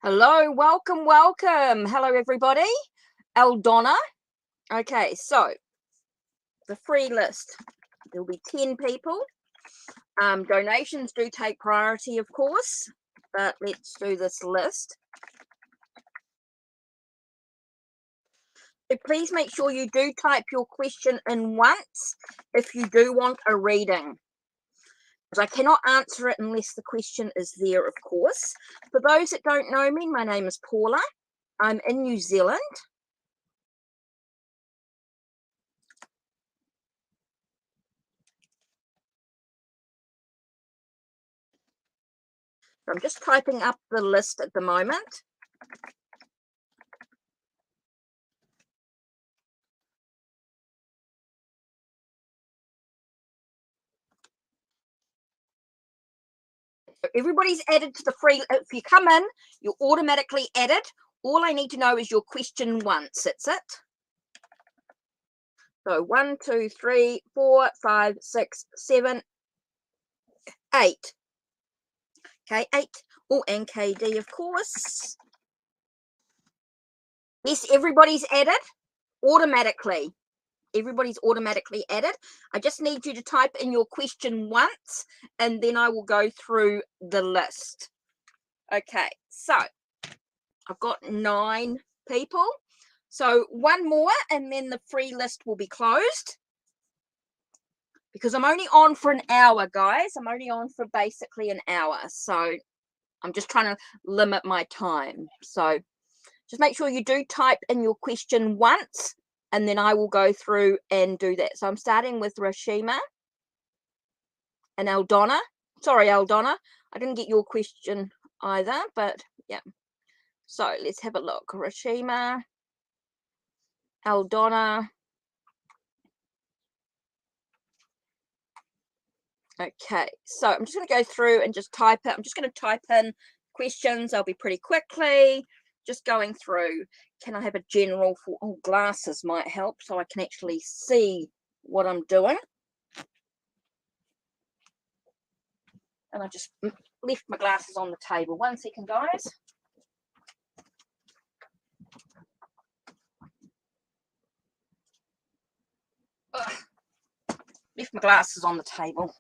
Hello, welcome, welcome. Hello, everybody. Eldonna. Okay, so the free list. There'll be 10 people. Donations do take priority, of course, but let's do this list. So please make sure you do type your question in once if you do want a reading. I cannot answer it unless the question is there, of course. For those that don't know me, my name is Paula. I'm in New Zealand. I'm just typing up the list at the moment. Everybody's added to the free. If you come in, you're automatically added. All I need to know is your question once. That's it. So 1, 2, 3, 4, 5, 6, 7, 8. Okay, 8. Oh, and KD, of course. Yes, everybody's added automatically. Everybody's automatically added. I just need you to type in your question once, and then I will go through the list. Okay, so I've got 9 people. So one more, and then the free list will be closed. Because I'm only on for an hour, guys. I'm only on for basically an hour. So I'm just trying to limit my time. So just make sure you do type in your question once, and then I will go through and do that. So I'm starting with Rashima and Eldonna. Sorry, Eldonna. I didn't get your question either, but yeah. So let's have a look. Rashima, Eldonna. Okay, so I'm just going to go through and just type it. I'm just going to type in questions. I'll be pretty quickly just going through. Can I have a general for, oh, glasses might help so I can actually see what I'm doing. And I just left my glasses on the table. 1 second, guys. Ugh. Left my glasses on the table.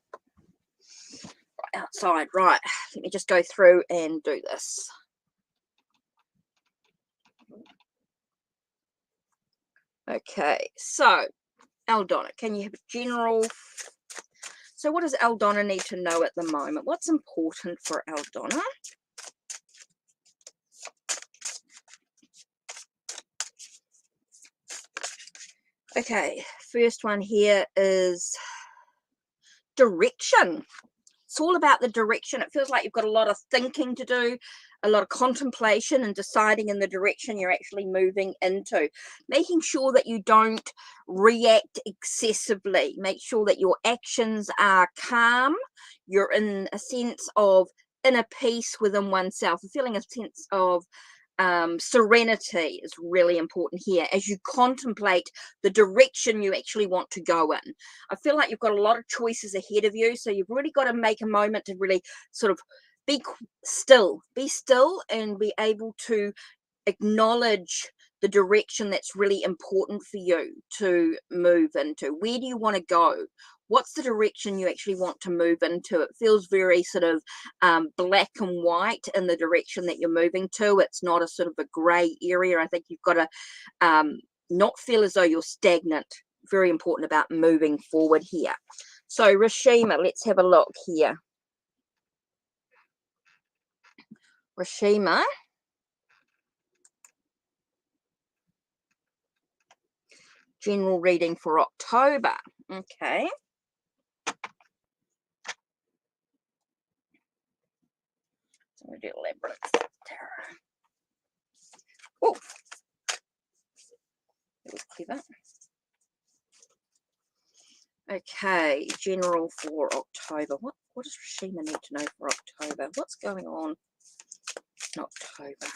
Right outside. Right. Let me just go through and do this. Okay, so Eldonna, can you have a general? So what does Eldonna need to know at the moment? What's important for Eldonna? Okay, first one here is direction. It's all about the direction. It feels like you've got a lot of thinking to do, a lot of contemplation and deciding in the direction you're actually moving into. Making sure that you don't react excessively. Make sure that your actions are calm. You're in a sense of inner peace within oneself, feeling a sense of serenity is really important here as you contemplate the direction you actually want to go in. I feel like you've got a lot of choices ahead of you, so you've really got to make a moment to really sort of be still and be able to acknowledge the direction that's really important for you to move into. Where do you want to go? What's the direction you actually want to move into? It feels very sort of black and white in the direction that you're moving to. It's not a sort of a grey area. I think you've got to not feel as though you're stagnant. Very important about moving forward here. So Rashima, let's have a look here. Rashima. General reading for October. Okay. So we do elaborate tarot. Oh, that was clever. Okay, general for October. What does Rashima need to know for October? What's going on in October?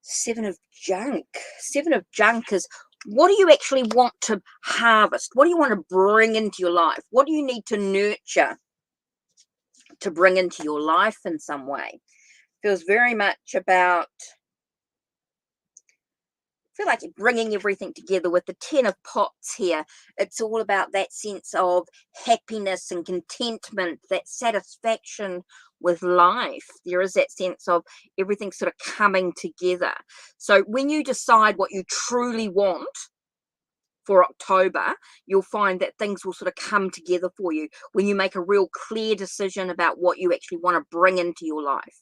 Seven of junk. 7 of junk is What do you actually want to harvest? What do you want to bring into your life? What do you need to nurture to bring into your life in some way? Feels very much about, I feel like you're bringing everything together with the 10 of pots here. It's all about that sense of happiness and contentment, that satisfaction with life. There is that sense of everything sort of coming together. So when you decide what you truly want for October, you'll find that things will sort of come together for you when you make a real clear decision about what you actually want to bring into your life.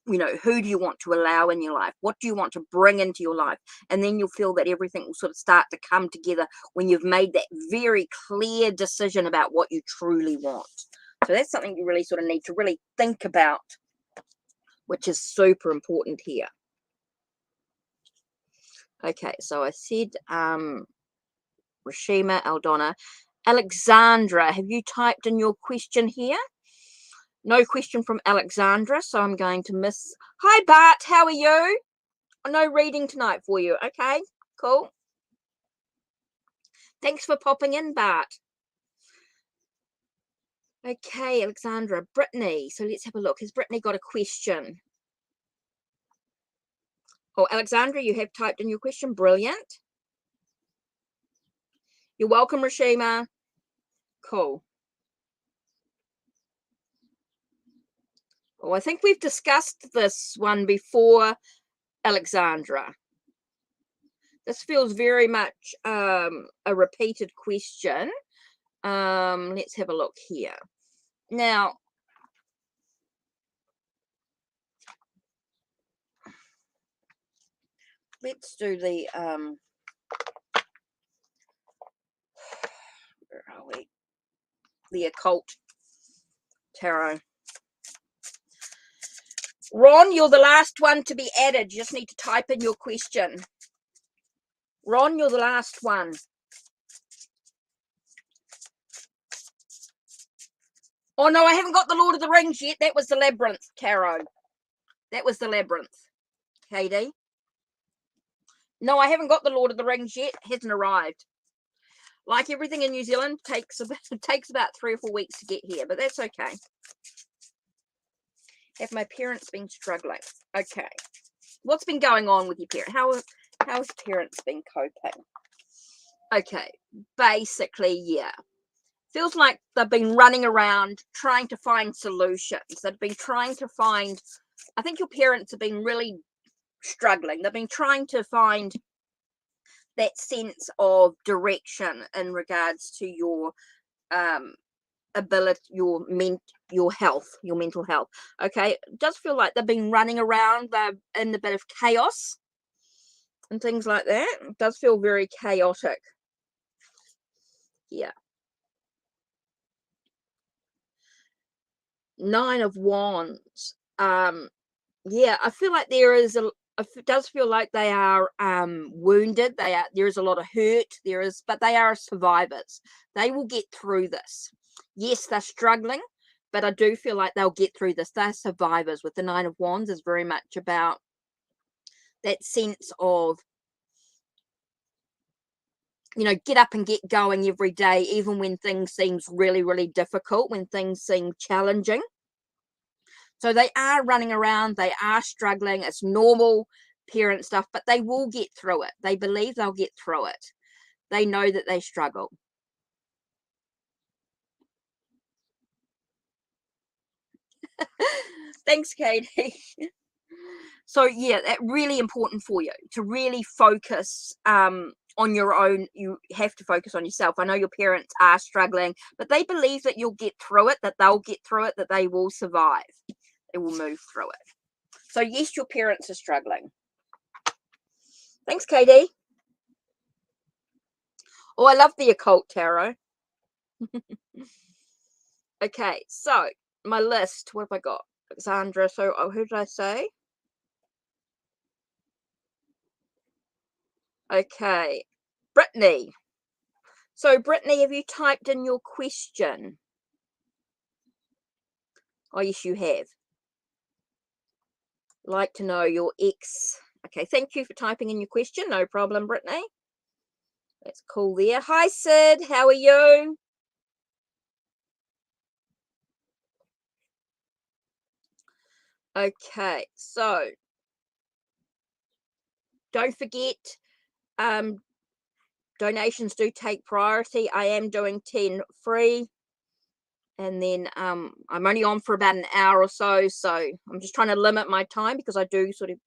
Who do you want to allow in your life? What do you want to bring into your life? And then you'll feel that everything will sort of start to come together when you've made that very clear decision about what you truly want. So that's something you really sort of need to really think about, which is super important here. Okay, so I said Rashima, Aldona. Alexandra, have you typed in your question here? No question from Alexandra, so I'm going to miss. Hi, Bart, how are you? No reading tonight for you. Okay, cool. Thanks for popping in, Bart. Okay, Alexandra. Brittany. So let's have a look. Has Brittany got a question? Oh, Alexandra, you have typed in your question. Brilliant. You're welcome, Rashima. Cool. Oh, I think we've discussed this one before, Alexandra. This feels very much a repeated question. Let's have a look here. Now, let's do the where are we? The occult tarot. Ron, you're the last one to be added. You just need to type in your question. Ron, you're the last one. Oh, no, I haven't got the Lord of the Rings yet. That was the Labyrinth tarot. That was the Labyrinth, Katie. No, I haven't got the Lord of the Rings yet. It hasn't arrived. Like everything in New Zealand, takes about 3 or 4 weeks to get here, but that's okay. Have my parents been struggling? Okay. What's been going on with your parents? How have parents been coping? Okay. Basically, yeah. Feels like they've been running around trying to find solutions. They've been trying to find, I think your parents have been really struggling. They've been trying to find that sense of direction in regards to your ability, your health, your mental health. Okay, it does feel like they've been running around, they're in a bit of chaos and things like that. It does feel very chaotic. Yeah. 9 of Wands. Yeah, I feel like it does feel like they are wounded. There is a lot of hurt. But they are survivors. They will get through this. Yes, they're struggling, but I do feel like they'll get through this. They're survivors. With the 9 of Wands is very much about that sense of, get up and get going every day, even when things seems really, really difficult, when things seem challenging. So they are running around, they are struggling. It's normal parent stuff, but they will get through it. They believe they'll get through it. They know that they struggle. Thanks, Katie. So yeah, that's really important for you to really focus on your own. You have to focus on yourself. I know your parents are struggling, but they believe that you'll get through it, that they'll get through it, that they will survive. They will move through it. So yes, your parents are struggling. Thanks, Katie. Oh, I love the occult tarot. Okay, so my list. What have I got? Alexandra. So, who did I say? Okay, Brittany. So, Brittany, have you typed in your question? Oh, yes, you have. Like to know your ex. Okay, thank you for typing in your question. No problem, Brittany. That's cool there. Hi, Sid. How are you? Okay, so don't forget, donations do take priority. I am doing 10 free, and then I'm only on for about an hour or so, so I'm just trying to limit my time because I do sort of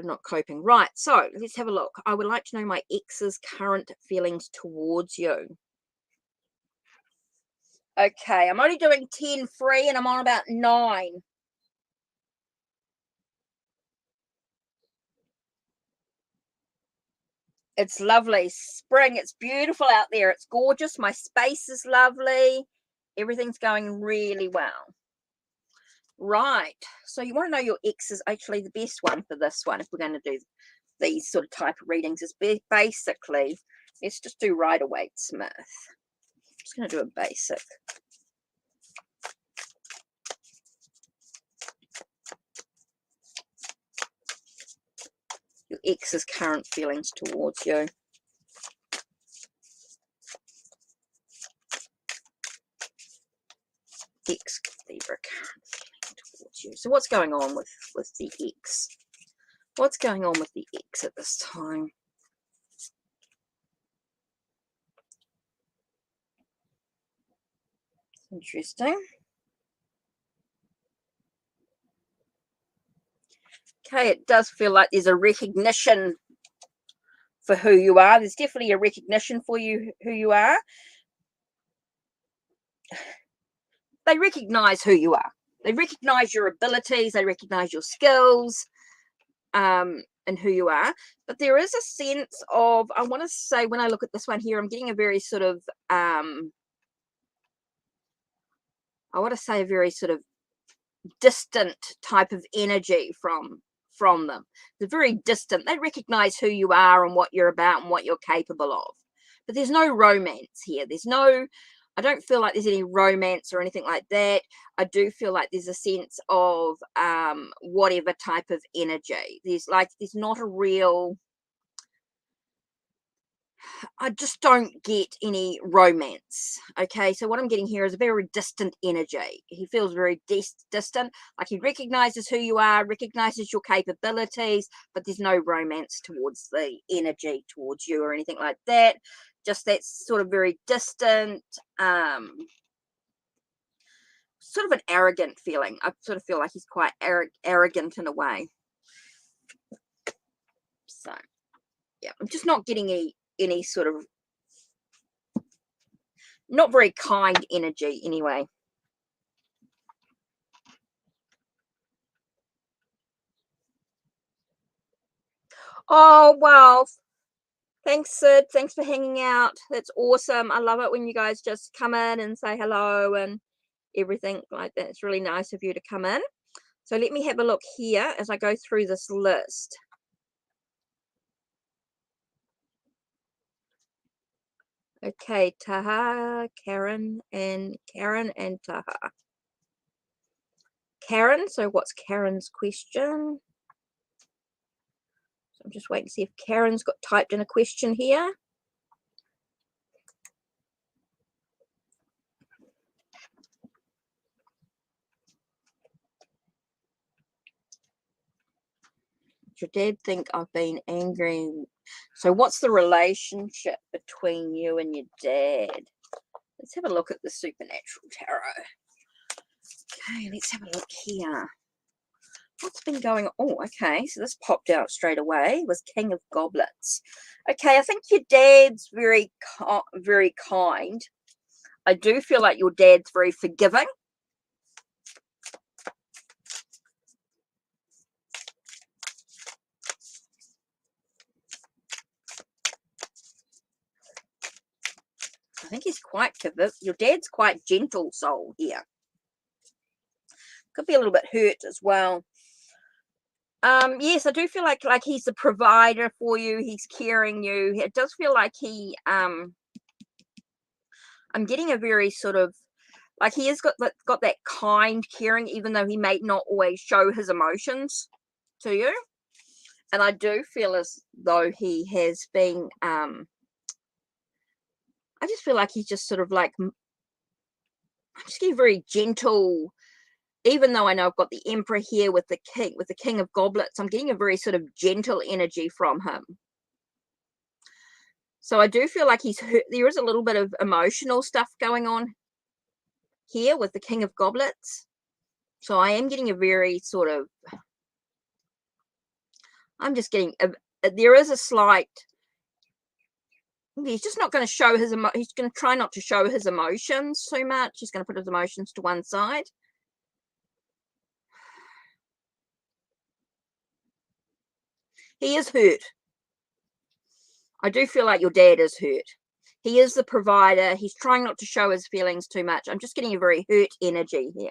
not coping. Right, so let's have a look. I would like to know my ex's current feelings towards you. Okay, I'm only doing 10 free and I'm on about 9. It's lovely. Spring. It's beautiful out there. It's gorgeous. My space is lovely. Everything's going really well. Right. So you want to know your ex is actually the best one for this one if we're going to do these sort of type of readings. Is basically, let's just do Rider-Waite Smith. I'm just going to do a basic. Your ex's current feelings towards you. Ex Libra current feeling towards you. So what's going on with the ex? What's going on with the ex at this time? Interesting. Okay, it does feel like there's a recognition for who you are. There's definitely a recognition for you, who you are. They recognize who you are. They recognize your abilities. They recognize your skills, and who you are. But there is a sense of, I want to say, when I look at this one here, I'm getting a very sort of, I want to say a very sort of distant type of energy from them. They're very distant. They recognize who you are and what you're about and what you're capable of. But there's no romance here. I don't feel like there's any romance or anything like that. I do feel like there's a sense of whatever type of energy. There's not a real, I just don't get any romance. Okay, so what I'm getting here is a very distant energy. He feels very distant, like he recognizes who you are, recognizes your capabilities, but there's no romance towards the energy towards you or anything like that. Just that sort of very distant, sort of an arrogant feeling. I sort of feel like he's quite arrogant in a way. So, yeah, I'm just not getting any sort of, not very kind energy anyway. Oh, wow. Thanks, Sid. Thanks for hanging out. That's awesome. I love it when you guys just come in and say hello and everything like that. It's really nice of you to come in. So let me have a look here as I go through this list. Okay, Taha, Karen, and Taha. Karen, so what's Karen's question? So I'm just waiting to see if Karen's got typed in a question here. Your dad think I've been angry? So what's the relationship between you and your dad? Let's have a look at the Supernatural Tarot. Okay, let's have a look here. What's been going on? Oh, okay, so this popped out straight away. Was King of Goblets. Okay, I think your dad's very kind. I do feel like your dad's very forgiving. I think he's quite forgiving. Your dad's quite gentle soul here. Could be a little bit hurt as well. Yes, I do feel like he's the provider for you. He's caring you. It does feel like he I'm getting a very sort of, like, he has got that kind caring, even though he may not always show his emotions to you. And I do feel as though he has been, I just feel like he's just sort of like, I'm just getting very gentle, even though I know I've got the Emperor here with the King of Goblets. I'm getting a very sort of gentle energy from him. So I do feel like he's hurt. There is a little bit of emotional stuff going on here with the King of Goblets. So I am getting a very sort of, I'm just getting, there is a slight, he's just not going to show his, he's going to try not to show his emotions too much. He's going to put his emotions to one side. He is hurt. I do feel like your dad is hurt. He is the provider. He's trying not to show his feelings too much. I'm just getting a very hurt energy here.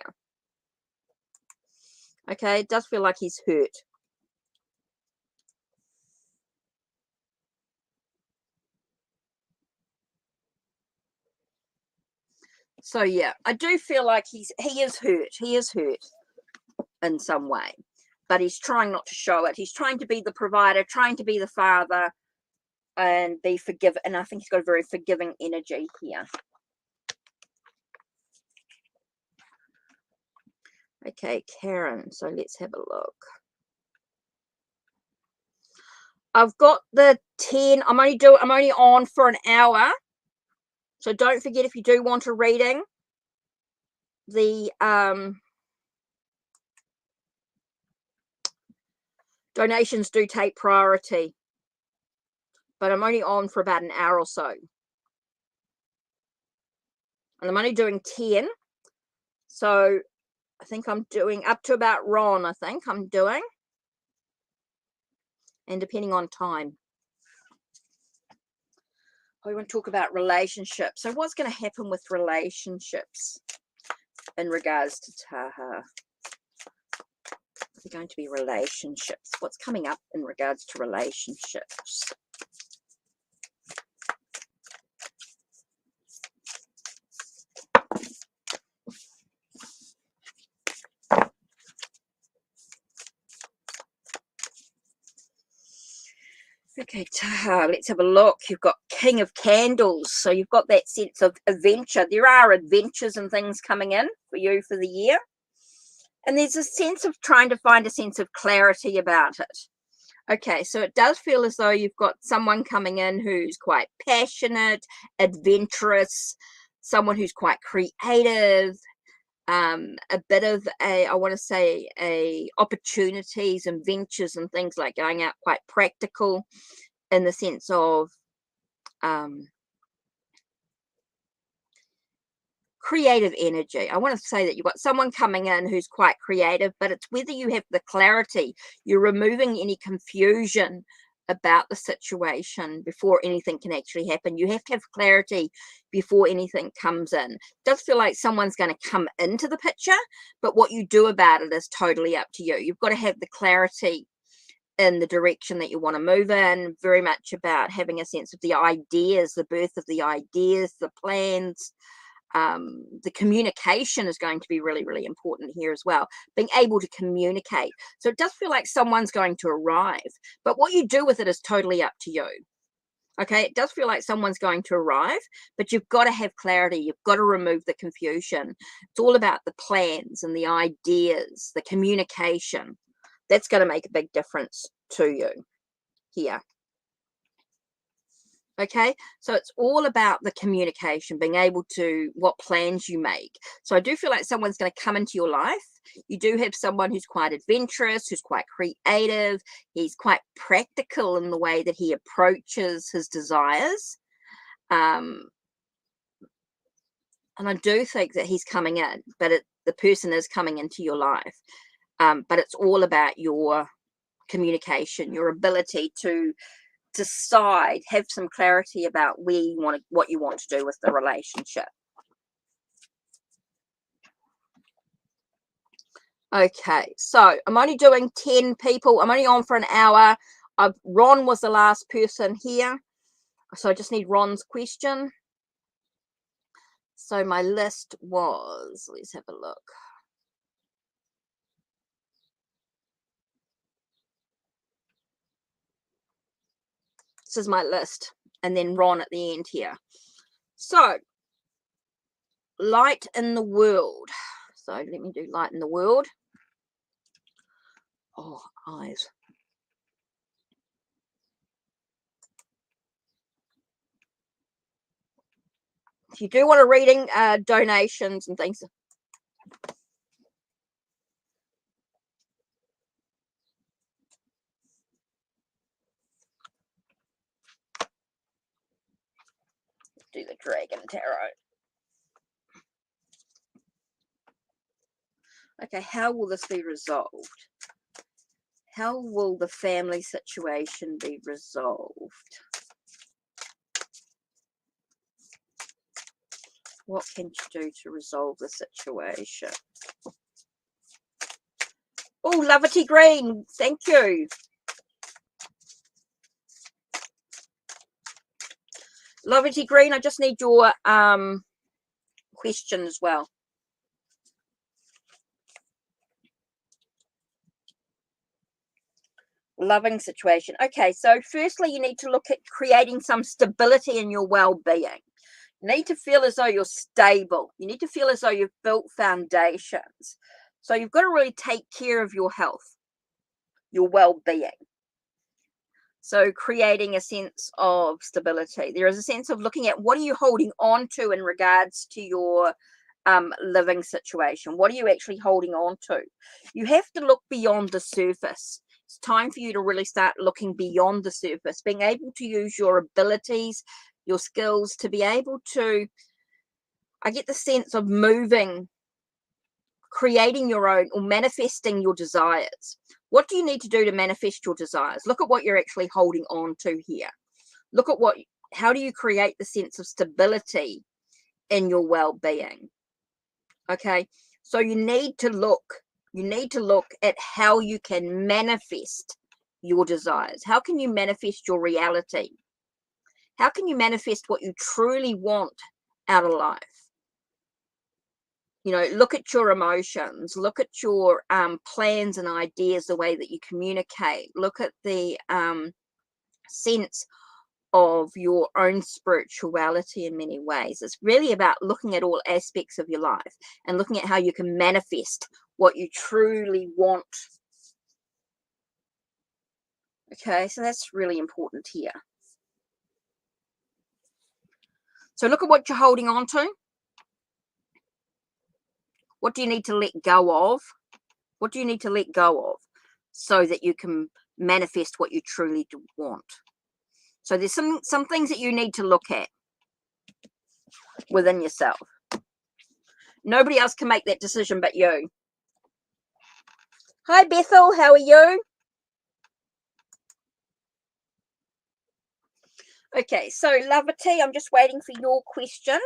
Okay, it does feel like he's hurt. So yeah, I do feel like he is hurt. He is hurt in some way, but he's trying not to show it. He's trying to be the provider, trying to be the father, and be forgiving. And I think he's got a very forgiving energy here. Okay, Karen. So let's have a look. I've got the 10. I'm only on for an hour. So don't forget, if you do want a reading, the donations do take priority. But I'm only on for about an hour or so. And I'm only doing 10. So I think I'm doing up to about Ron, I think I'm doing. And depending on time. We want to talk about relationships. So what's going to happen with relationships in regards to Taha? They're going to be relationships. What's coming up in regards to relationships? Okay, Taha, let's have a look. You've got King of Candles. So you've got that sense of adventure. There are adventures and things coming in for you for the year. And there's a sense of trying to find a sense of clarity about it. Okay, so it does feel as though you've got someone coming in who's quite passionate, adventurous, someone who's quite creative, a bit of I want to say opportunities and ventures and things, like going out, quite practical in the sense of creative energy. I want to say that you've got someone coming in who's quite creative, but it's whether you have the clarity, you're removing any confusion about the situation before anything can actually happen. You have to have clarity before anything comes in. It does feel like someone's going to come into the picture, but what you do about it is totally up to you. You've got to have the clarity in the direction that you want to move in, very much about having a sense of the ideas, the birth of the ideas, the plans. The communication is going to be really, really important here as well. Being able to communicate. So it does feel like someone's going to arrive, but what you do with it is totally up to you. Okay, it does feel like someone's going to arrive, but you've got to have clarity. You've got to remove the confusion. It's all about the plans and the ideas, the communication. That's going to make a big difference to you here. Okay, so it's all about the communication, being able to, what plans you make. So I do feel like someone's going to come into your life. You do have someone who's quite adventurous, who's quite creative. He's quite practical in the way that he approaches his desires. And I do think that he's coming in, but the person is coming into your life. But it's all about your communication, your ability to decide, have some clarity about what you want to do with the relationship. Okay, so I'm only doing 10 people. I'm only on for an hour. Ron was the last person here, so I just need Ron's question. So my list was, let's have a look. This is my list. And then Ron at the end here. So, light in the world. So let me do light in the world. Oh, eyes. If you do want a reading, donations and things. Do the Dragon Tarot. Okay, how will this be resolved? How will the family situation be resolved? What can you do to resolve the situation? Oh, Lovety Green, thank you. Lovety Green, I just need your question as well. Loving situation. Okay, so firstly, you need to look at creating some stability in your well-being. You need to feel as though you're stable. You need to feel as though you've built foundations. So you've got to really take care of your health, your well-being. So creating a sense of stability. There is a sense of looking at what are you holding on to in regards to your living situation. What are you actually holding on to? You have to look beyond the surface. It's time for you to really start looking beyond the surface, being able to use your abilities, your skills to be able to, I get the sense of moving, creating your own or manifesting your desires. What do you need to do to manifest your desires? Look at what you're actually holding on to here. Look at how do you create the sense of stability in your well-being? Okay, so you need to look at how you can manifest your desires. How can you manifest your reality? How can you manifest what you truly want out of life? You know, look at your emotions, look at your plans and ideas, the way that you communicate, look at the sense of your own spirituality in many ways. It's really about looking at all aspects of your life and looking at how you can manifest what you truly want. Okay, so that's really important here. So look at what you're holding on to. What do you need to let go of? What do you need to let go of so that you can manifest what you truly do want? So there's some things that you need to look at within yourself. Nobody else can make that decision but you. Hi, Bethel. How are you? Okay, so Lovety, I'm just waiting for your question.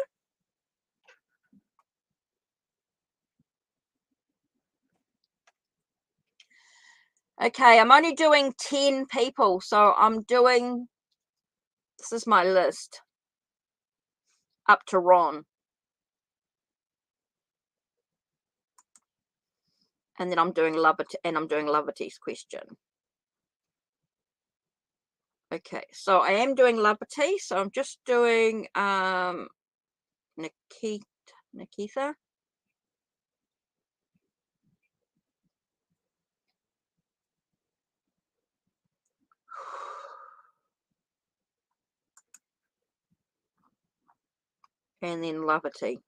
Okay, I'm only doing 10 people, so this is my list, up to Ron. And then I'm doing Lovety's question. Okay, so I am doing Lovety, so I'm just doing Nikita. And then Lovety.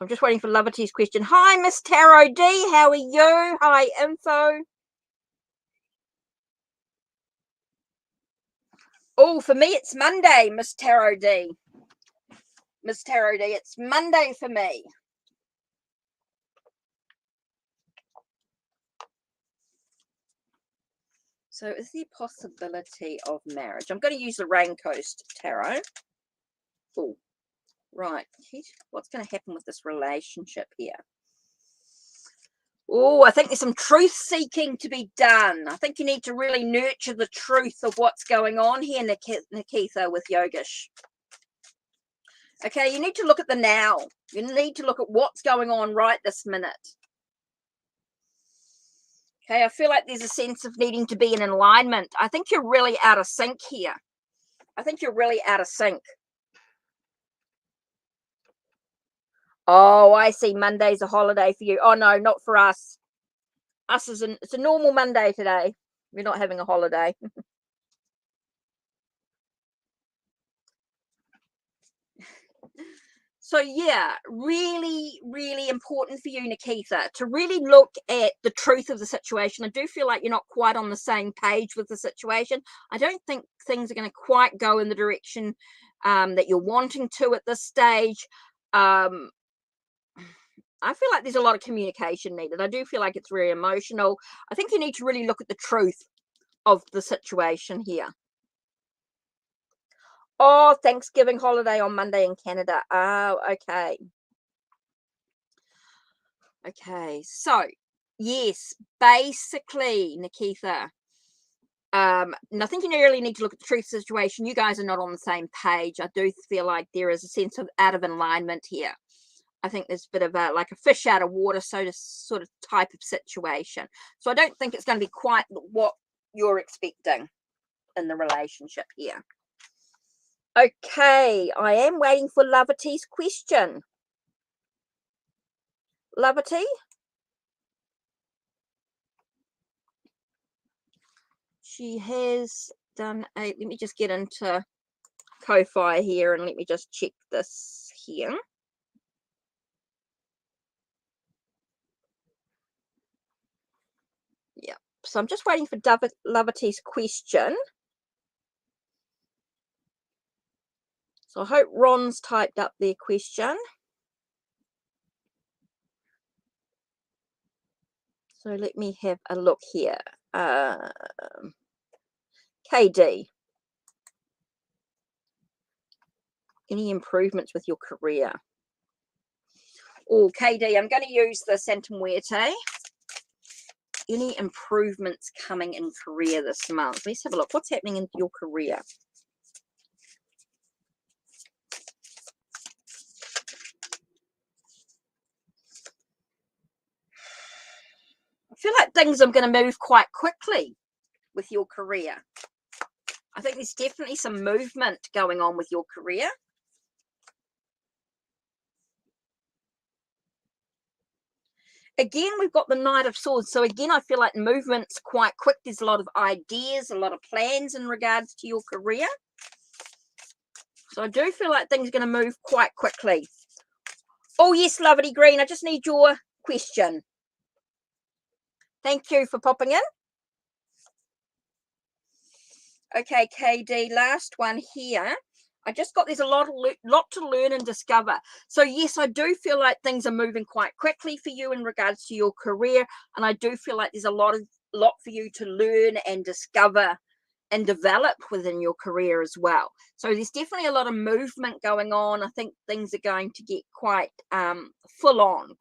I'm just waiting for Lovety's question. Hi, Miss Tarot D. How are you? Hi, Info. Oh, for me, it's Monday, Miss Tarot D. Miss Tarot D, it's Monday for me. So is there a possibility of marriage? I'm going to use the Rain Coast Tarot. Oh, right. What's going to happen with this relationship here? Oh, I think there's some truth seeking to be done. I think you need to really nurture the truth of what's going on here, Nikita, with Yogesh. Okay, you need to look at the now. You need to look at what's going on right this minute. Okay, I feel like there's a sense of needing to be in alignment. I think you're really out of sync here. I think you're really out of sync. Oh, I see. Monday's a holiday for you. Oh, no, not for us. It's a normal Monday today. We're not having a holiday. So yeah, really, really important for you, Nikita, to really look at the truth of the situation. I do feel like you're not quite on the same page with the situation. I don't think things are going to quite go in the direction that you're wanting to at this stage. Um, I feel like there's a lot of communication needed. I do feel like it's very emotional. I think you need to really look at the truth of the situation here. Oh, Thanksgiving holiday on Monday in Canada. Oh, okay. Okay, so yes, basically, Nikita, and I think you really need to look at the truth situation. You guys are not on the same page. I do feel like there is a sense of out of alignment here. I think there's a bit of like a fish out of water, so to sort of type of situation. So I don't think it's going to be quite what you're expecting in the relationship here. Okay, I am waiting for Lovity's question. Lovity? She has done a, let me just get into Ko-Fi here and let me just check this here. Yeah, so I'm just waiting for Lovity's question. So I hope Ron's typed up their question. So let me have a look here. KD, any improvements with your career? Oh, KD, I'm going to use the Santa Muerte. Any improvements coming in career this month? Let's have a look. What's happening in your career? I feel like things are going to move quite quickly with your career. I think there's definitely some movement going on with your career. Again, we've got the Knight of Swords. So again, I feel like movement's quite quick. There's a lot of ideas, a lot of plans in regards to your career. So I do feel like things are going to move quite quickly. Oh, yes, Lovely Green. I just need your question. Thank you for popping in. Okay, KD, last one here. I just got there's a lot to learn and discover. So yes, I do feel like things are moving quite quickly for you in regards to your career, and I do feel like there's a lot for you to learn and discover and develop within your career as well. So there's definitely a lot of movement going on. I think things are going to get quite full on.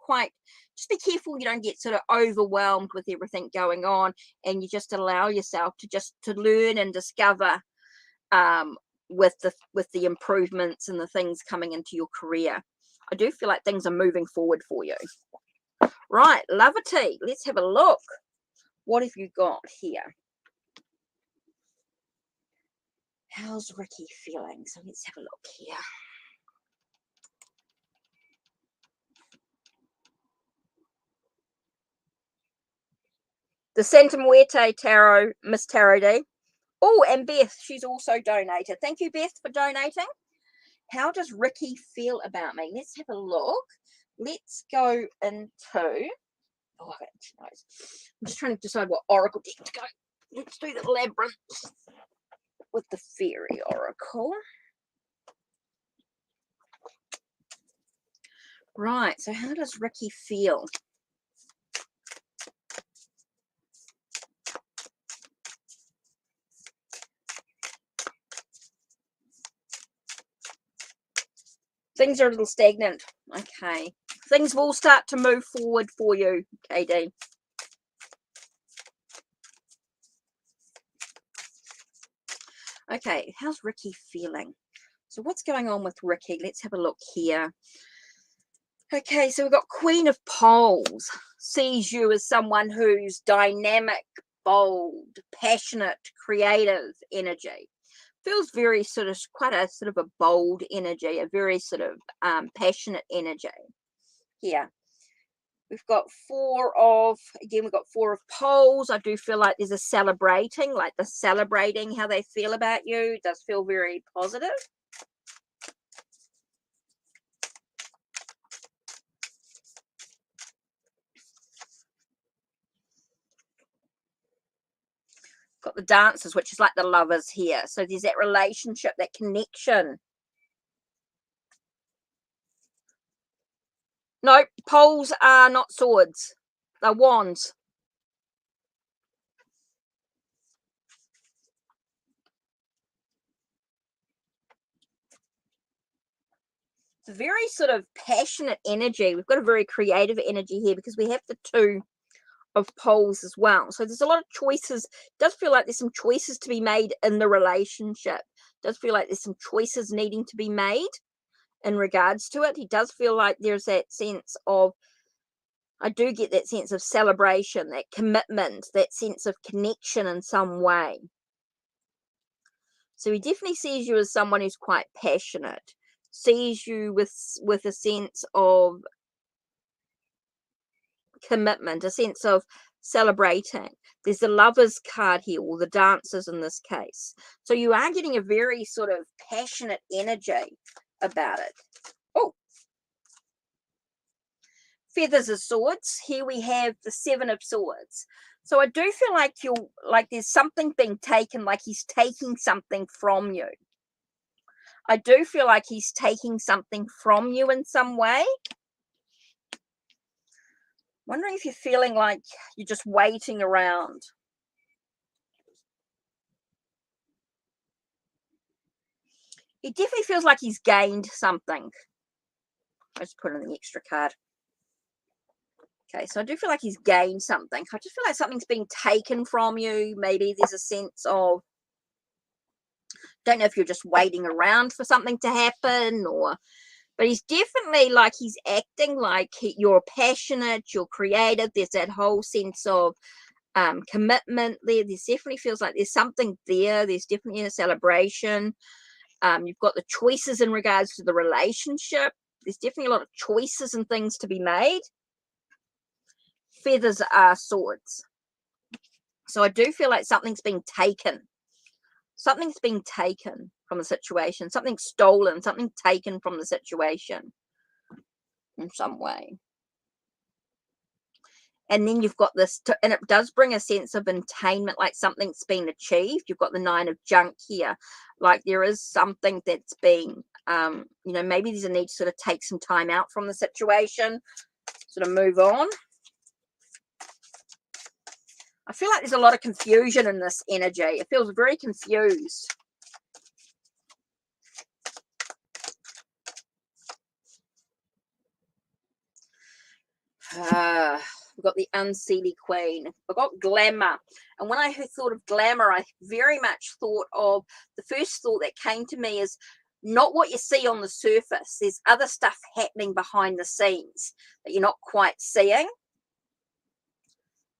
Just be careful you don't get sort of overwhelmed with everything going on, and you just allow yourself to learn and discover with the improvements and the things coming into your career. I do feel like things are moving forward for you. Right, Lovity, let's have a look. What have you got here? How's Ricky feeling? So let's have a look here. The Santa Muerte Tarot, Miss Tarot D. Oh, and Beth, she's also donated. Thank you, Beth, for donating. How does Ricky feel about me? Let's have a look. Let's go into... Oh, I'm just trying to decide what oracle deck to go. Let's do the labyrinth with the fairy oracle. Right, so how does Ricky feel? Things are a little stagnant. Okay. Things will start to move forward for you, KD. Okay, how's Ricky feeling? So what's going on with Ricky? Let's have a look here. Okay, so we've got Queen of Poles. Sees you as someone who's dynamic, bold, passionate, creative energy. Feels very sort of quite a sort of a bold energy, a very sort of passionate energy here. We've got we've got four of poles. I do feel like there's a celebrating, like the celebrating how they feel about you. It does feel very positive. Got the dancers, which is like the lovers here. So there's that relationship, that connection. No, poles are not swords. They're wands. It's a very sort of passionate energy. We've got a very creative energy here because we have the two of poles as well. So there's a lot of choices. It does feel like there's some choices to be made in the relationship. It does feel like there's some choices needing to be made in regards to it. He does feel like there's that sense of, I do get that sense of celebration, that commitment, that sense of connection in some way. So he definitely sees you as someone who's quite passionate, sees you with a sense of commitment, a sense of celebrating. There's the lovers card here, or the dancers in this case. So you are getting a very sort of passionate energy about it. Oh, feathers of swords. Here we have the seven of swords. So I do feel like there's something being taken, like he's taking something from you. I do feel like he's taking something from you in some way. Wondering if you're feeling like you're just waiting around. He definitely feels like he's gained something. I just put in the extra card. Okay, so I do feel like he's gained something. I just feel like something's being taken from you. Maybe there's a sense of, don't know if you're just waiting around for something to happen, or, but he's definitely like he's acting like you're passionate, you're creative. There's that whole sense of commitment there. There's definitely feels like there's something there. There's definitely a celebration. You've got the choices in regards to the relationship. There's definitely a lot of choices and things to be made. Feathers are swords. So I do feel like something's being taken. Something's being taken from the situation. Something stolen. Something taken from the situation in some way. And then you've got this, and it does bring a sense of attainment, like something's been achieved. You've got the nine of junk here. Like there is something that's being, maybe there's a need to sort of take some time out from the situation, sort of move on. I feel like there's a lot of confusion in this energy. It feels very confused. We've got the Unseelie Queen. I've got glamour. And when I thought of glamour, I very much thought of, the first thought that came to me is not what you see on the surface. There's other stuff happening behind the scenes that you're not quite seeing.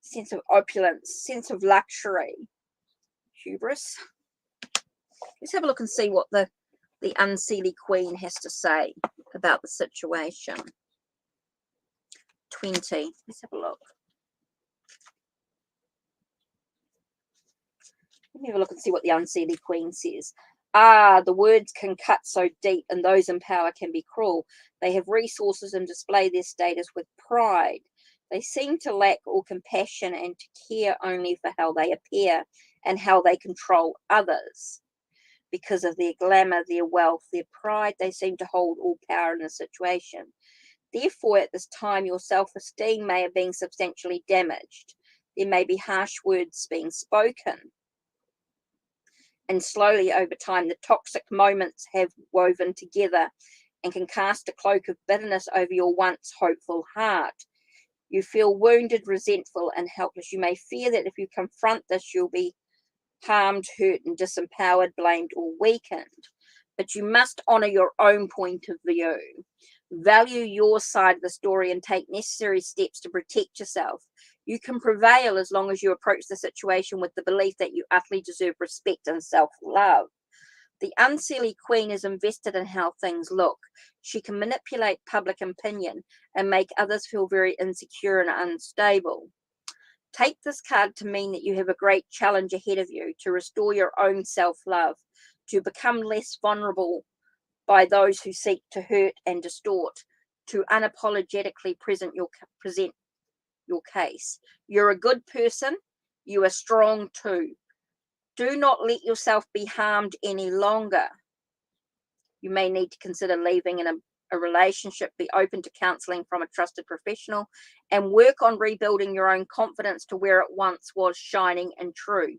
Sense of opulence, sense of luxury, hubris. Let's have a look and see what the Unseelie Queen has to say about the situation. 20. Let's have a look. Let me have a look and see what the Unseelie Queen says. The words can cut so deep, and those in power can be cruel. They have resources and display their status with pride. They seem to lack all compassion and to care only for how they appear and how they control others. Because of their glamour, their wealth, their pride, they seem to hold all power in a situation. Therefore, at this time, your self-esteem may have been substantially damaged. There may be harsh words being spoken. And slowly over time, the toxic moments have woven together and can cast a cloak of bitterness over your once hopeful heart. You feel wounded, resentful, and helpless. You may fear that if you confront this, you'll be harmed, hurt, and disempowered, blamed, or weakened. But you must honor your own point of view. Value your side of the story and take necessary steps to protect yourself. You can prevail as long as you approach the situation with the belief that you utterly deserve respect and self-love. The unseelie queen is invested in how things look. She can manipulate public opinion and make others feel very insecure and unstable. Take this card to mean that you have a great challenge ahead of you to restore your own self-love, to become less vulnerable by those who seek to hurt and distort, to unapologetically present your case. You're a good person. You are strong too. Do not let yourself be harmed any longer. You may need to consider leaving in a relationship. Be open to counseling from a trusted professional and work on rebuilding your own confidence to where it once was shining and true.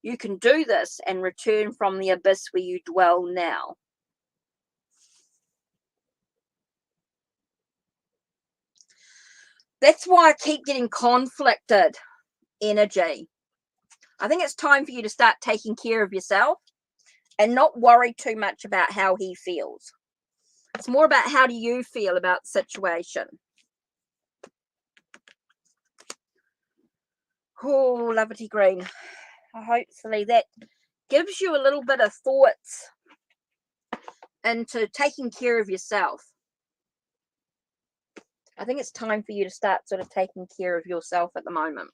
You can do this and return from the abyss where you dwell now. That's why I keep getting conflicted energy. I think it's time for you to start taking care of yourself and not worry too much about how he feels. It's more about how do you feel about the situation. Oh, lovely green. Hopefully that gives you a little bit of thoughts into taking care of yourself. I think it's time for you to start sort of taking care of yourself at the moment.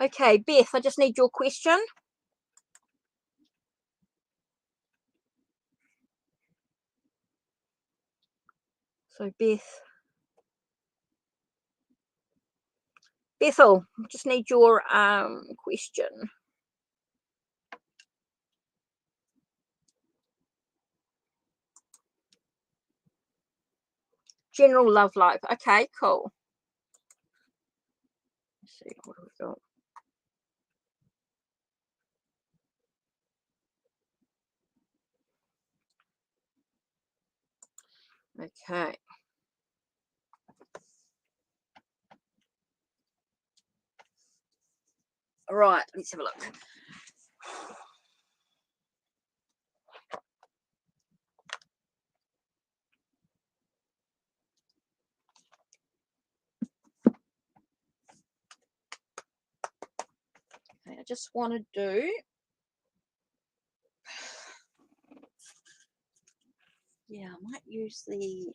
Okay, Beth, I just need your question. So, Bethel, I just need your question. General love life. Okay, cool. Let's see, what do we got? Okay. All right, let's have a look. Okay, I just want to do I might use the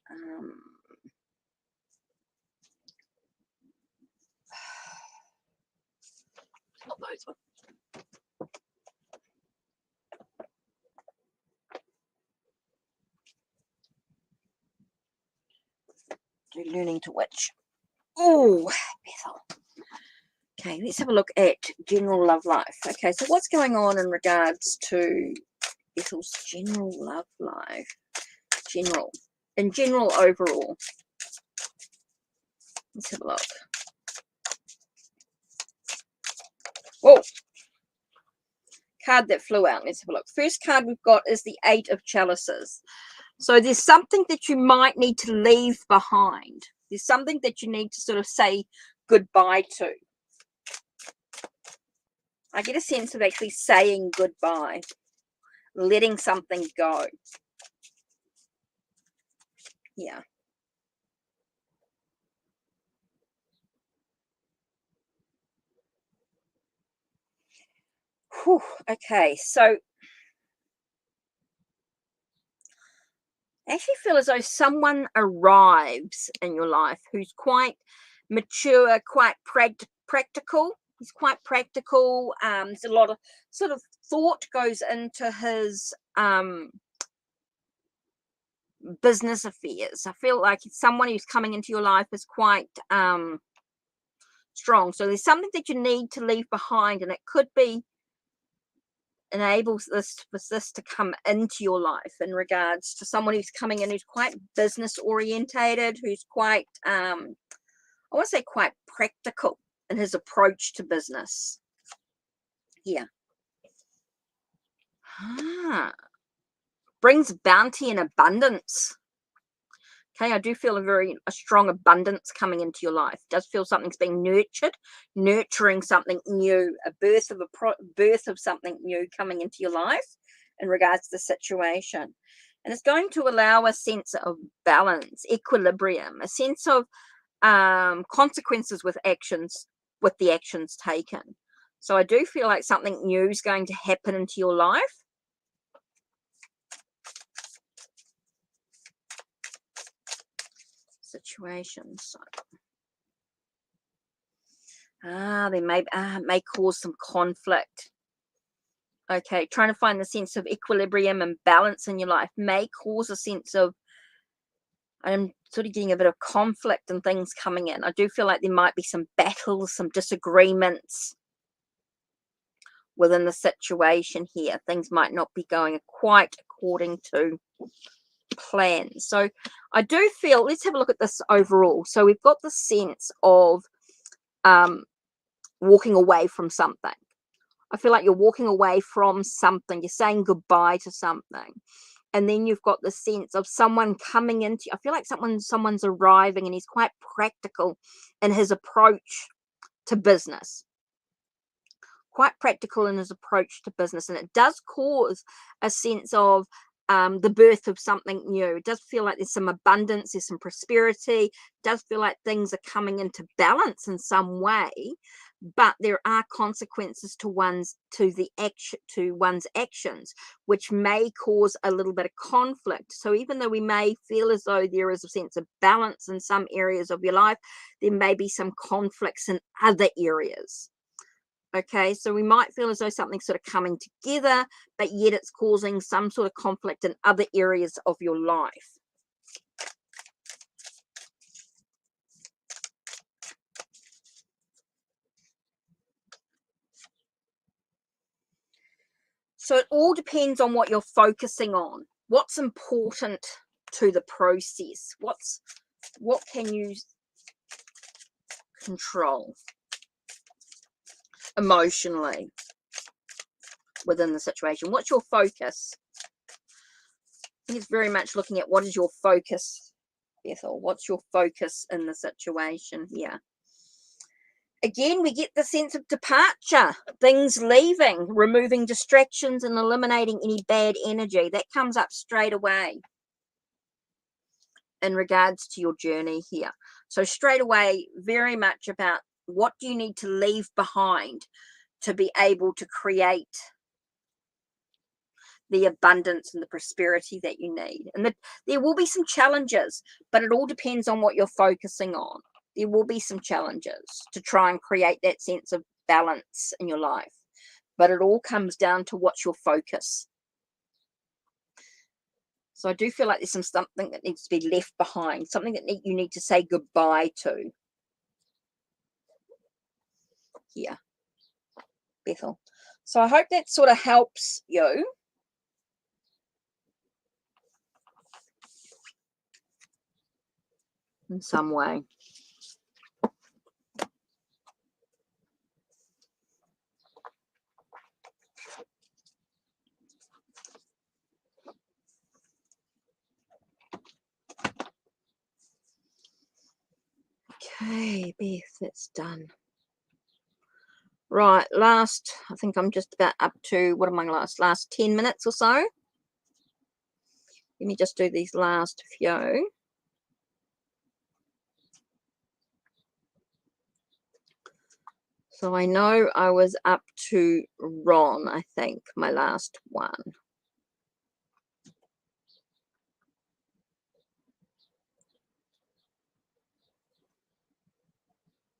not those ones. Do learning to witch. Oh, Bethel. Okay, let's have a look at general love life. Okay, so what's going on in regards to Bethel's general love life? In general overall. Let's have a look. Oh, card that flew out. Let's have a look. First card we've got is the Eight of Chalices. So there's something that you might need to leave behind. There's something that you need to sort of say goodbye to. I get a sense of actually saying goodbye, letting something go. Yeah. Whew, okay, so I actually feel as though someone arrives in your life who's quite mature, quite practical. He's quite practical. There's a lot of sort of thought goes into his business affairs. I feel like it's someone who's coming into your life is quite strong. So there's something that you need to leave behind, and it could be enables this to come into your life in regards to someone who's coming in who's quite business orientated, who's quite I want to say quite practical in his approach to business. Yeah. Brings bounty and abundance. Okay, I do feel a strong abundance coming into your life. It does feel something's being nurtured, nurturing something new, a birth of something new coming into your life in regards to the situation. And it's going to allow a sense of balance, equilibrium, a sense of consequences with the actions taken. So I do feel like something new is going to happen into your life. Situations. They may cause some conflict. Okay, trying to find the sense of equilibrium and balance in your life may cause a sense of, I'm sort of getting a bit of conflict and things coming in. I do feel like there might be some battles, some disagreements within the situation here. Things might not be going quite according to plan. So I do feel, let's have a look at this overall. So we've got the sense of walking away from something. I feel like you're walking away from something. You're saying goodbye to something. And then you've got the sense of someone coming into, I feel like someone's arriving, and he's quite practical in his approach to business. Quite practical in his approach to business. And it does cause a sense of the birth of something new. It does feel like there's some abundance, there's some prosperity. It does feel like things are coming into balance in some way, but there are consequences to one's actions, which may cause a little bit of conflict. So even though we may feel as though there is a sense of balance in some areas of your life, there may be some conflicts in other areas. Okay, so we might feel as though something's sort of coming together, but yet it's causing some sort of conflict in other areas of your life. So it all depends on what you're focusing on. What's important to the process? What can you control emotionally within the situation? What's your focus? I think it's very much looking at what is your focus, Bethel. What's your focus in the situation here? Again, we get the sense of departure, things leaving, removing distractions and eliminating any bad energy. That comes up straight away in regards to your journey here. So straight away, very much about what do you need to leave behind to be able to create the abundance and the prosperity that you need. And there will be some challenges, but it all depends on what you're focusing on. There will be some challenges to try and create that sense of balance in your life, but it all comes down to what's your focus. So I do feel like there's something that needs to be left behind, something that you need to say goodbye to here, Bethel. So I hope that sort of helps you. In some way. Okay, Beth, that's done. Right, I think I'm just about up to, what am I, last 10 minutes or so. Let me just do these last few. So I know I was up to Ron, I think, my last one.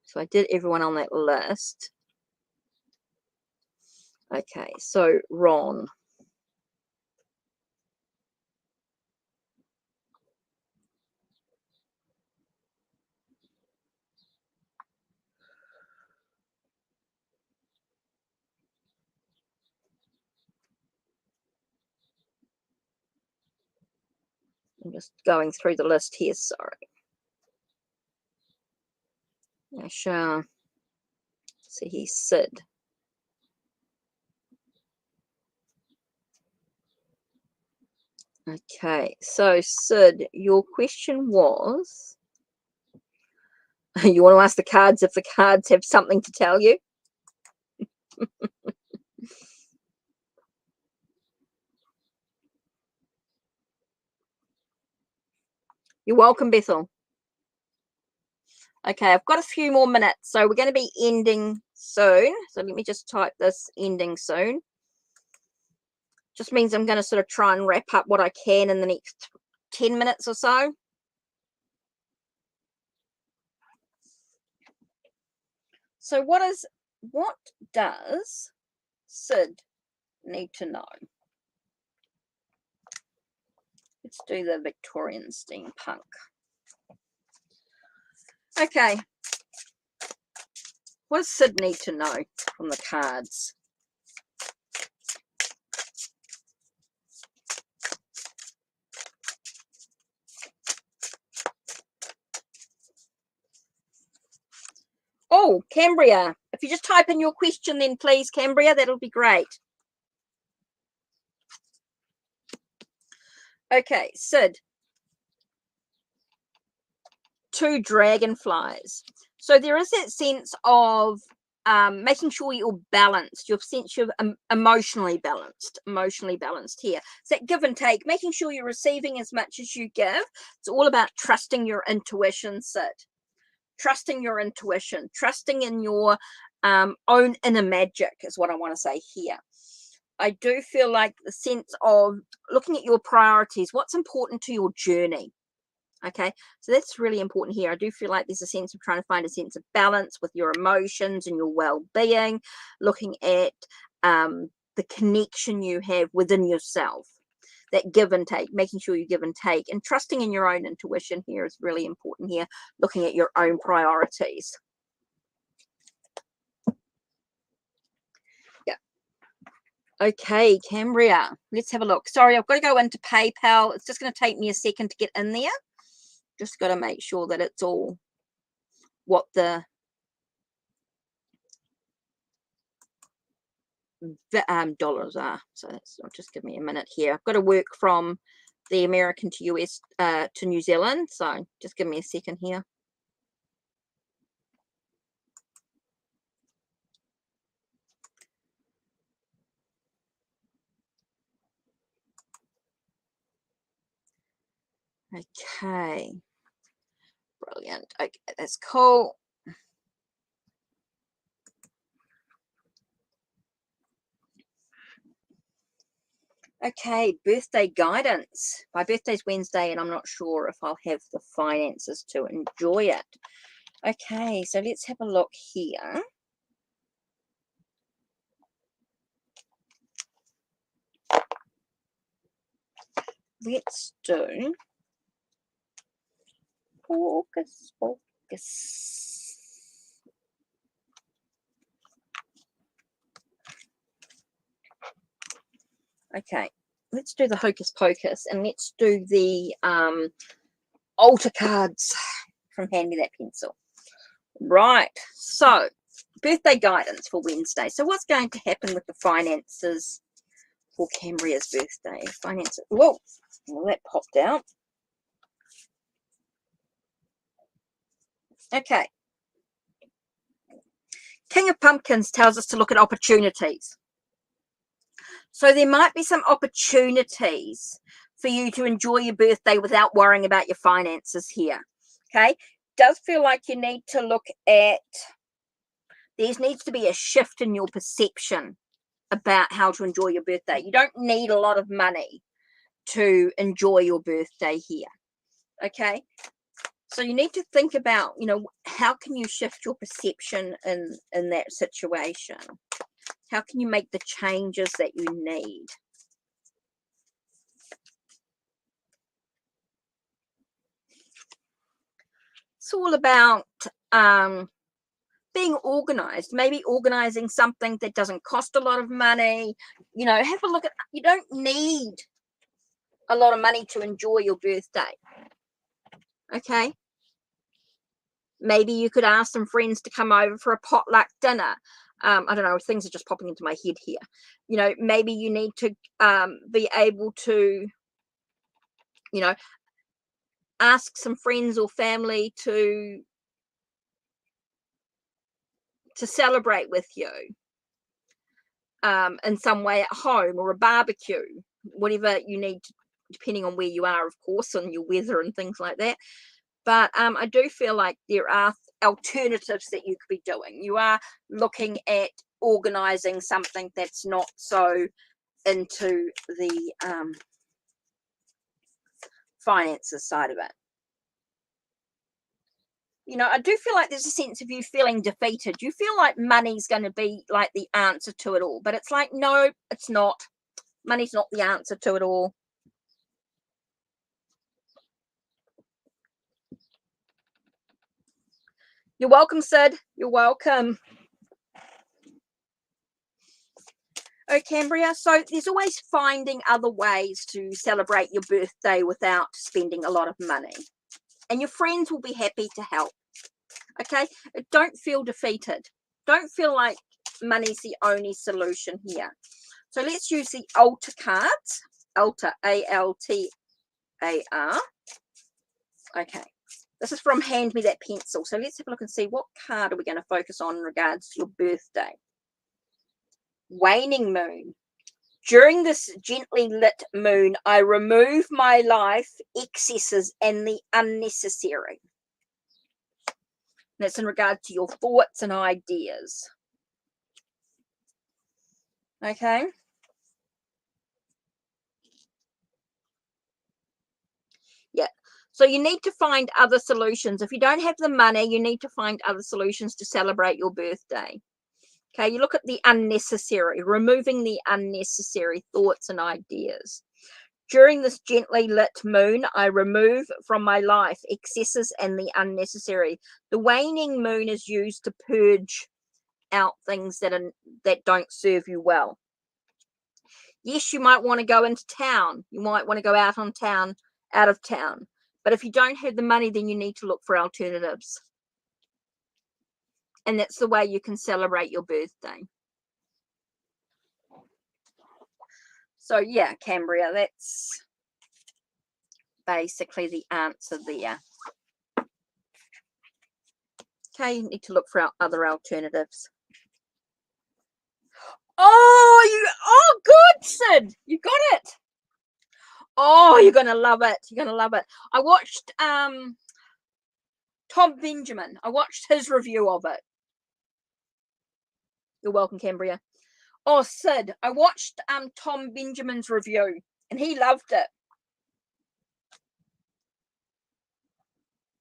So I did everyone on that list. Okay, so Ron. I'm just going through the list here, sorry. Asha. So he's Sid. Okay, so Sid, your question was, you want to ask the cards if the cards have something to tell you? You're welcome, Bethel. Okay, I've got a few more minutes, so we're going to be ending soon. So let me just type this, ending soon. Just means I'm going to sort of try and wrap up what I can in the next 10 minutes or so. So what does Sid need to know? Let's do the Victorian steampunk. Okay. What does Sid need to know from the cards? Oh, Cambria. If you just type in your question then, please, Cambria, that'll be great. Okay, Sid. 2 dragonflies. So there is that sense of making sure you're balanced, your sense of emotionally balanced here. It's that give and take, making sure you're receiving as much as you give. It's all about trusting your intuition, Sid. Trusting your intuition, trusting in your own inner magic is what I want to say here. I do feel like the sense of looking at your priorities, what's important to your journey. Okay, so that's really important here. I do feel like there's a sense of trying to find a sense of balance with your emotions and your well-being, looking at the connection you have within yourself, that give and take, making sure you give and take, and trusting in your own intuition here is really important here, looking at your own priorities. Yeah. Okay, Cambria, let's have a look. Sorry, I've got to go into PayPal. It's just going to take me a second to get in there. Just got to make sure that it's all what the dollars are. So that's, just give me a minute here. I've got to work from the American to US to New Zealand. So just give me a second here. Okay. Brilliant. Okay, that's cool. Okay, birthday guidance. My birthday's Wednesday and I'm not sure if I'll have the finances to enjoy it. Okay, so let's have a look here. Let's do focus. Okay, let's do the hocus pocus and let's do the altar cards from Hand Me That Pencil. Right, so birthday guidance for Wednesday. So what's going to happen with the finances for Cambria's birthday? Finances. Whoa, well, that popped out. Okay. King of Pumpkins tells us to look at opportunities. So there might be some opportunities for you to enjoy your birthday without worrying about your finances here. Okay. Does feel like you need to look at, there needs to be a shift in your perception about how to enjoy your birthday. You don't need a lot of money to enjoy your birthday here. Okay. So you need to think about, how can you shift your perception in that situation? How can you make the changes that you need? It's all about being organized, maybe organizing something that doesn't cost a lot of money. Have a look at, you don't need a lot of money to enjoy your birthday. Okay. Maybe you could ask some friends to come over for a potluck dinner. I don't know, things are just popping into my head here. Maybe you need to be able to You know, ask some friends or family to celebrate with you in some way at home, or a barbecue, whatever you need to, depending on where you are, of course, and your weather and things like that. But I do feel like there are alternatives that you could be doing. You are looking at organizing something that's not so into the finances side of it. You know, I do feel like there's a sense of you feeling defeated. You feel like money's going to be like the answer to it all, but it's like, no, it's not. Money's not the answer to it all. You're welcome, Sid. You're welcome. Oh, Cambria. So there's always finding other ways to celebrate your birthday without spending a lot of money. And your friends will be happy to help. Okay? Don't feel defeated. Don't feel like money's the only solution here. So let's use the altar cards. Altar, A-L-T-A-R. Okay. This is from Hand Me That Pencil. So let's have a look and see what card are we going to focus on in regards to your birthday. Waning moon. During this gently lit moon, I remove my life excesses and the unnecessary. That's in regard to your thoughts and ideas. Okay. Yeah. So you need to find other solutions. If you don't have the money, you need to find other solutions to celebrate your birthday. Okay, you look at the unnecessary, removing the unnecessary thoughts and ideas. During this gently lit moon, I remove from my life excesses and the unnecessary. The waning moon is used to purge out things that don't serve you well. Yes, you might want to go into town. You might want to go out of town. But if you don't have the money, then you need to look for alternatives. And that's the way you can celebrate your birthday. So, yeah, Cambria, that's basically the answer there. Okay, you need to look for other alternatives. Oh, good, Sid. You got it. Oh, you're going to love it. You're going to love it. I watched Tom Benjamin. I watched his review of it. You're welcome, Cambria. Oh, Sid, I watched Tom Benjamin's review, and he loved it.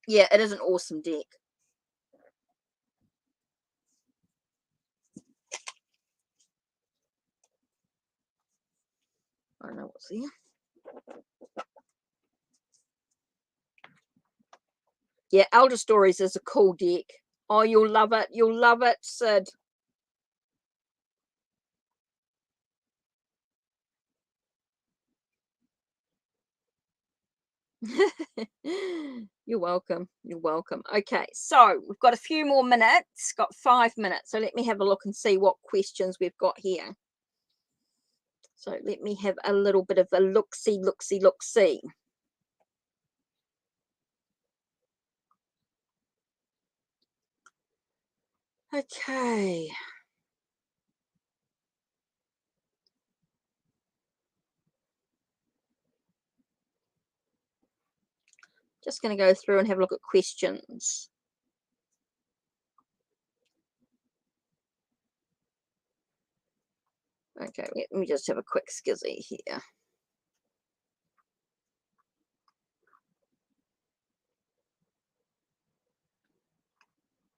Yeah, it is an awesome deck. I don't know what's there. Yeah, Elder Stories is a cool deck. Oh, you'll love it. You'll love it, Sid. You're welcome. You're welcome. Okay, so we've got a few more minutes. Got 5 minutes. So let me have a look and see what questions we've got here. So let me have a little bit of a look-see. Okay. Just going to go through and have a look at questions. Okay, let me just have a quick skizzy here.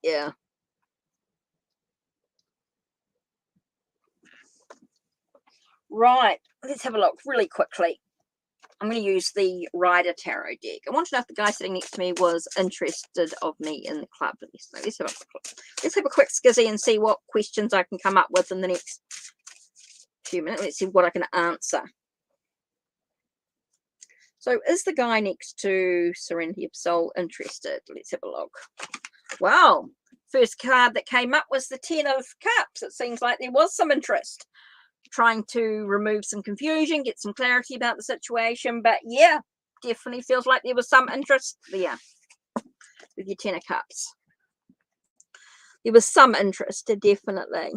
Yeah. Right, let's have a look really quickly. I'm going to use the Rider Tarot deck. I want to know if the guy sitting next to me was interested of me in the club. Let's have a quick skizzy and see what questions I can come up with in the next few minutes. Let's see what I can answer. So is the guy next to Serenity of Soul interested? Let's have a look. Wow. First card that came up was the 10 of Cups. It seems like there was some interest. Trying to remove some confusion, get some clarity about the situation. But yeah, definitely feels like there was some interest there with your Ten of Cups. There was some interest, definitely.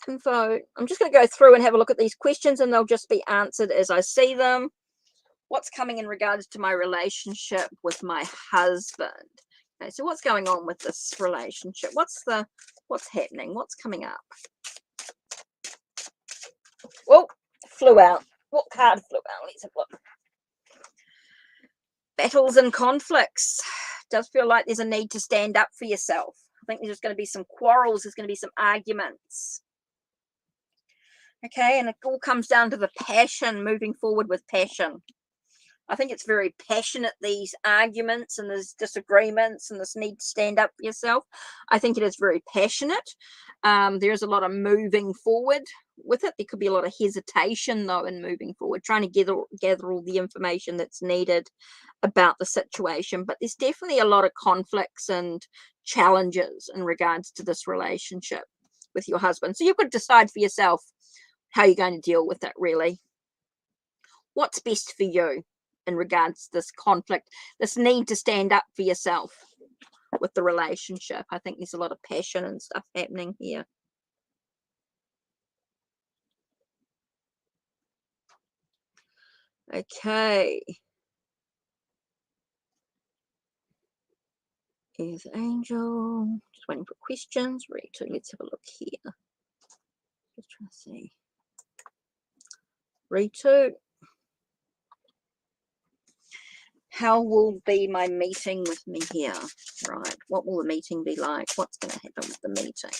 Info. I'm just going to go through and have a look at these questions, and they'll just be answered as I see them. What's coming in regards to my relationship with my husband? Okay, so what's going on with this relationship? What's happening? What's coming up? Oh, flew out. What card flew out? Let's have a look. Battles and conflicts. Does feel like there's a need to stand up for yourself. I think there's going to be some quarrels. There's going to be some arguments. Okay, and it all comes down to the passion, moving forward with passion. I think it's very passionate, these arguments and these disagreements and this need to stand up for yourself. I think it is very passionate. There's a lot of moving forward with it. There could be a lot of hesitation, though, in moving forward, trying to gather all the information that's needed about the situation. But there's definitely a lot of conflicts and challenges in regards to this relationship with your husband. So you've got to decide for yourself how you're going to deal with it, really. What's best for you in regards to this conflict, this need to stand up for yourself with the relationship? I think there's a lot of passion and stuff happening here. Okay. Here's Angel. Just waiting for questions. Rita, let's have a look here. Just trying to see. Rita. How will be my meeting with me here? Right. What will the meeting be like? What's going to happen with the meeting?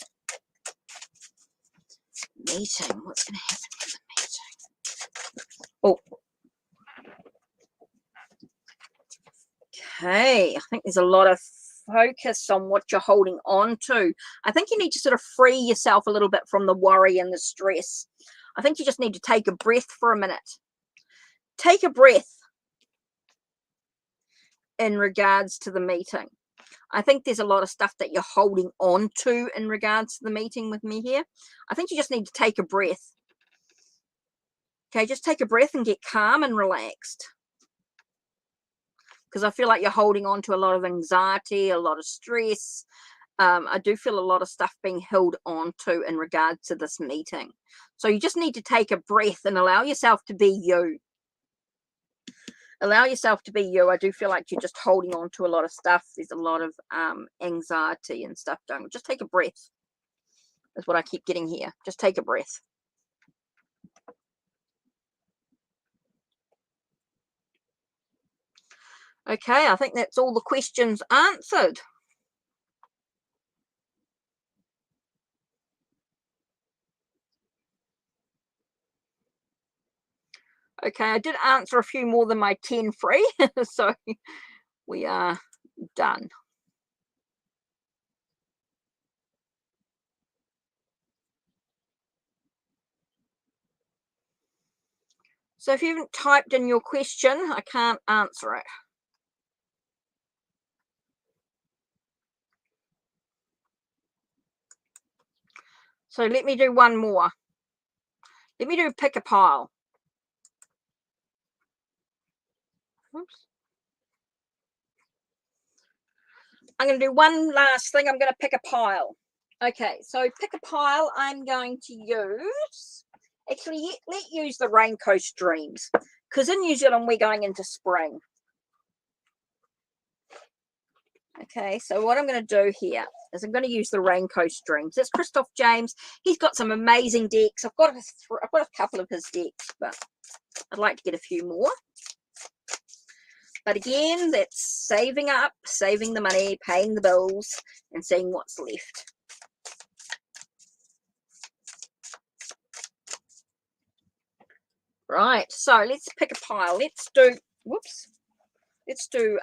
What's going to happen with the meeting? Oh. Okay. I think there's a lot of focus on what you're holding on to. I think you need to sort of free yourself a little bit from the worry and the stress. I think you just need to take a breath for a minute. Take a breath in regards to the meeting. I think there's a lot of stuff that you're holding on to in regards to the meeting with me here. I think you just need to take a breath. Okay, just take a breath and get calm and relaxed. Because I feel like you're holding on to a lot of anxiety, a lot of stress. I do feel a lot of stuff being held on to in regards to this meeting. So you just need to take a breath and allow yourself to be you. Allow yourself to be you. I do feel like you're just holding on to a lot of stuff. There's a lot of anxiety and stuff going on. Just take a breath. That's what I keep getting here. Just take a breath. Okay, I think that's all the questions answered. Okay, I did answer a few more than my 10 free, so we are done. So if you haven't typed in your question, I can't answer it. So let me do one more. Let me do pick a pile. Oops. I'm going to do one last thing. I'm going to pick a pile. Okay, so pick a pile. I'm going to use, actually, let's use the Raincoast Dreams, because in New Zealand, we're going into spring. Okay, so what I'm going to do here is I'm going to use the Raincoast Dreams. That's Christoph James. He's got some amazing decks. I've got a couple of his decks, but I'd like to get a few more. But again, that's saving up, saving the money, paying the bills, and seeing what's left. Right, so let's pick a pile. Let's do, whoops, let's do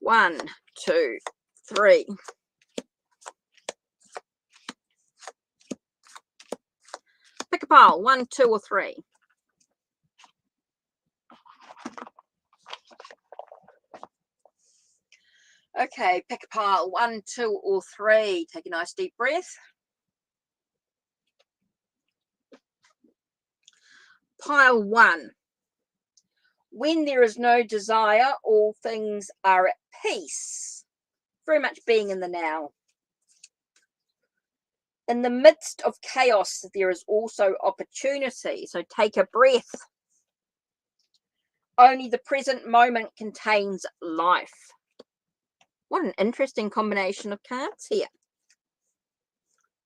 1, 2, 3. Pick a pile, 1, 2, or 3. Okay, pick a pile, 1, 2, or 3. Take a nice deep breath. Pile 1. When there is no desire, all things are at peace. Very much being in the now. In the midst of chaos, there is also opportunity. So take a breath. Only the present moment contains life. What an interesting combination of cards here.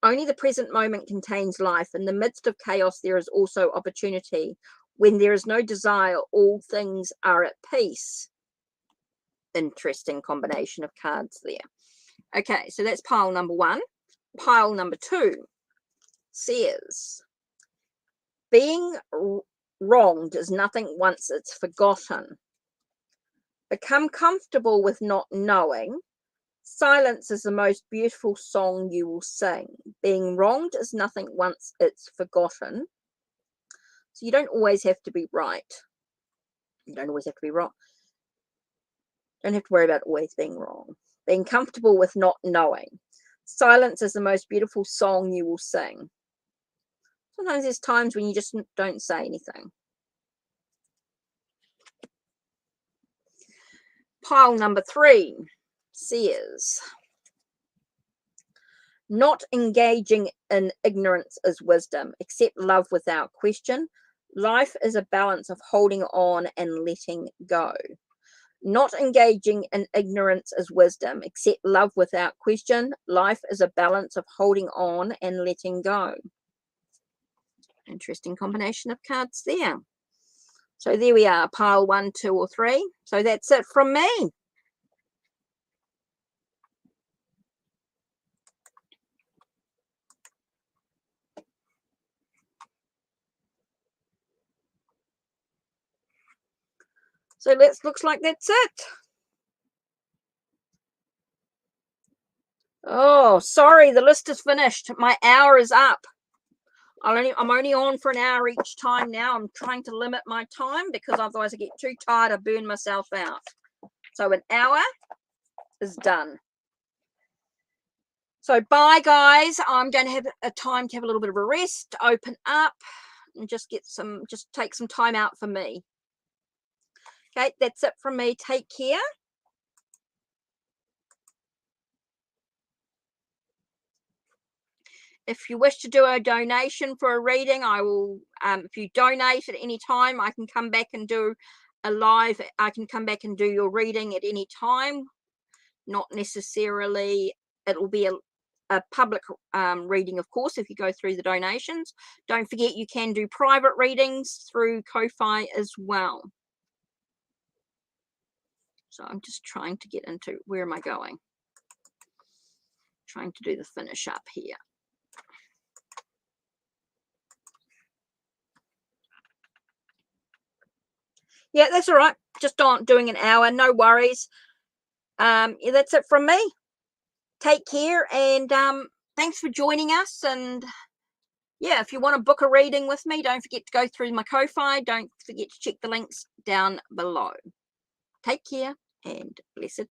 Only the present moment contains life. In the midst of chaos, there is also opportunity. When there is no desire, all things are at peace. Interesting combination of cards there. Okay, so that's pile number 1. Pile number 2 says, being wronged is nothing once it's forgotten. Become comfortable with not knowing. Silence is the most beautiful song you will sing. Being wronged is nothing once it's forgotten. So you don't always have to be right. You don't always have to be wrong. Don't have to worry about always being wrong. Being comfortable with not knowing. Silence is the most beautiful song you will sing. Sometimes there's times when you just don't say anything. Pile number 3 says, not engaging in ignorance is wisdom. Accept love without question. Life is a balance of holding on and letting go. Not engaging in ignorance is wisdom. Accept love without question. Life is a balance of holding on and letting go. Interesting combination of cards there. So there we are, pile 1, 2, or 3. So that's it from me. So looks like that's it. Oh, sorry, the list is finished. My hour is up. I'm only on for an hour each time now. I'm trying to limit my time because otherwise I get too tired. I burn myself out. So an hour is done. So bye, guys. I'm going to have a time to have a little bit of a rest, open up, and just take some time out for me. Okay, that's it from me. Take care. If you wish to do a donation for a reading, I will, if you donate at any time, I can come back and do a live, I can come back and do your reading at any time. Not necessarily, it will be a public reading, of course, if you go through the donations. Don't forget you can do private readings through Ko-Fi as well. So I'm just trying to get into, where am I going? Trying to do the finish up here. Yeah, that's all right. Just doing an hour, no worries. Yeah, that's it from me. Take care, and thanks for joining us. And yeah, if you want to book a reading with me, don't forget to go through my Ko-Fi. Don't forget to check the links down below. Take care and blessed.